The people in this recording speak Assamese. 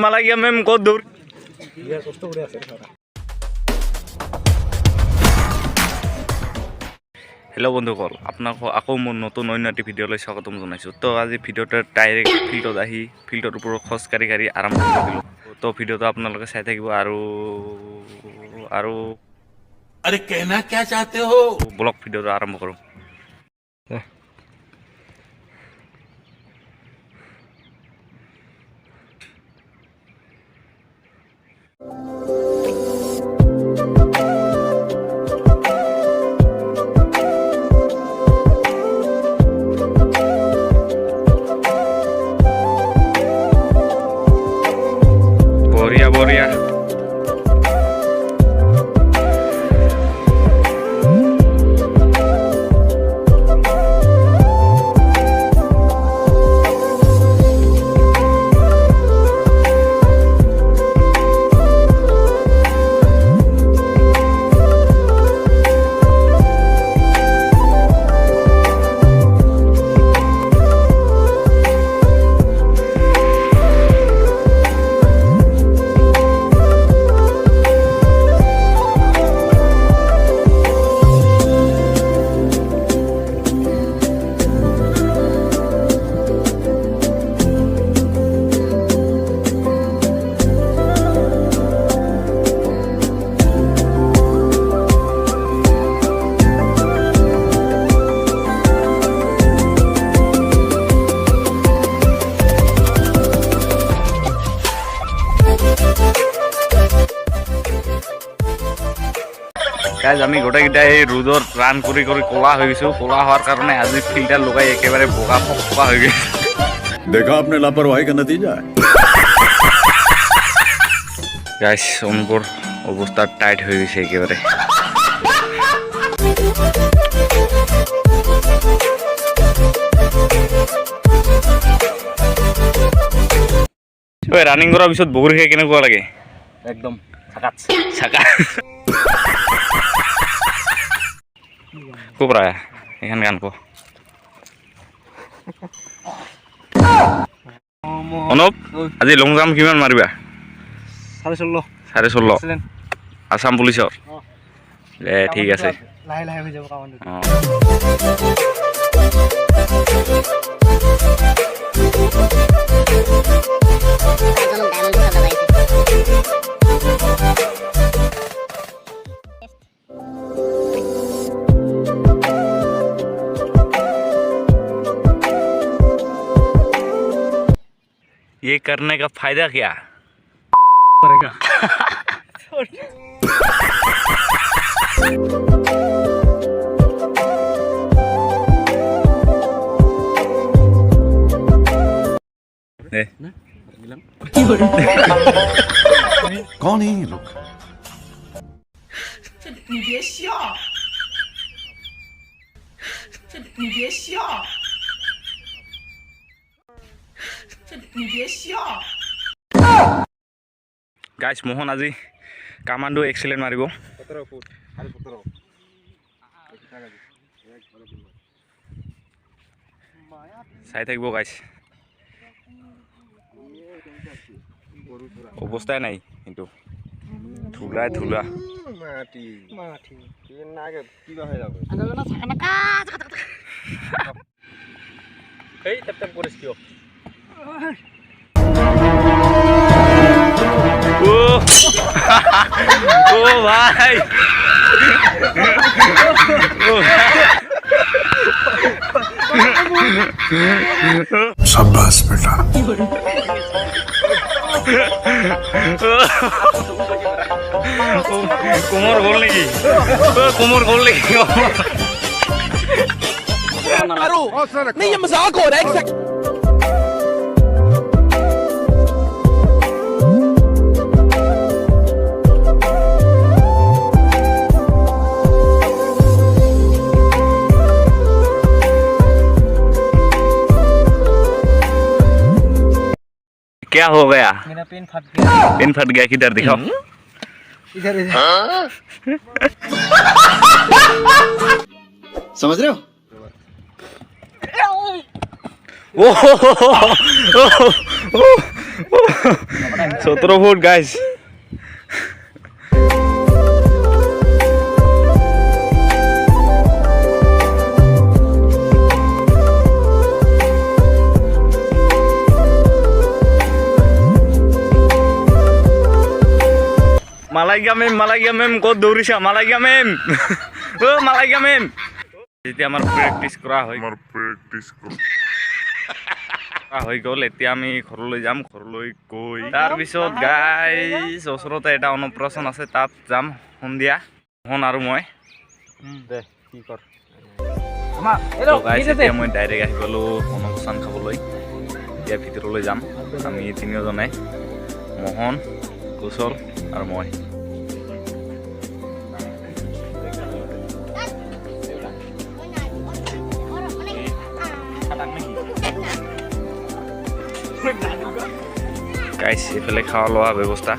মালাইয়া মেম কত দূৰ? হেল্ল' বন্ধুসকল, আপোনাক আকৌ মোৰ নতুন অন্য এটি ভিডিঅ'লৈ স্বাগতম জনাইছোঁ। তো আজি ভিডিঅ'টো ডাইৰেক্ট ফিল্ডত আহি ফিল্ডৰ ওপৰত খোজকাঢ়ি আৰম্ভ কৰিলোঁ। তো ভিডিঅ'টো আপোনালোকে চাই থাকিব আৰু अरे कहना क्या चाहते हो? ব্লগ ভিডিঅ'টো আৰম্ভ কৰোঁ। বঢ়িয়া বঢ়িয়া। গাইজ আমি গোটেইকেইটা এই ৰ'দত ৰান কৰি ক'লা হৈ গৈছোঁ। ক'লা হোৱাৰ কাৰণে আজি ফিল্টাৰ লগাই একেবাৰে বগা ফকফকা হৈ গৈছে। देखा आपने लापरवाही का नतीजा है। গাইজ অনুপৰ অৱস্থা টাইট হৈ গৈছে একেবাৰে। ৰানিং কৰাৰ পিছত বগৰী খাই কেনেকুৱা লাগে? একদম চাকা খুব ৰায় এখানে গান কো অনুপ, আজি লং জাম্প কিমান মাৰিবা? 16.5 আসাম পুলিচৰ। ঠিক আছে, লাহে হৈ যাব কামটো। ये करने का फायदा क्या? कौन है ये लोग?你别笑，你别笑，你别笑。গাইজ মোহন আজি কামাণ্ডো এক্সিলেণ্ট মাৰিব। চাই থাকিব গাইজ, অৱস্থাই নাই কিন্তু ধুলা করিস কিয়? ও ভাই, शाबाश बेटा। কোমর গোল নাকি? কোমর গোল নাকি? नहीं ये मजाक हो रहा है। क्या हो गया? मेरा पेन फट गया। पेन फट गया, किधर दिखाओ? इधर समझ रहे हो? সতেরো ফুট গাইস মালাইগা মেম ক'ত দৌৰিছা মালাইগা মেম মালাইগা মেম যেতিয়া আমাৰ প্ৰেক্টিচ কৰা হয় হৈ গ'ল এতিয়া আমি ঘৰলৈ যাম ঘৰলৈ গৈ তাৰপিছত গাইজ ওচৰতে এটা অন্নপ্ৰাশন আছে তাত যাম সন্ধিয়া মোহন আৰু মই দে কি কৰ এতিয়া মই ডাইৰেক্ট আহি গ'লোঁ অন্নপ্ৰাশন খাবলৈ এতিয়া ভিতৰলৈ যাম আমি তিনিওজনে মোহন কুশল আৰু মই গাইছ এইফালে খোৱা লোৱা ব্যৱস্থা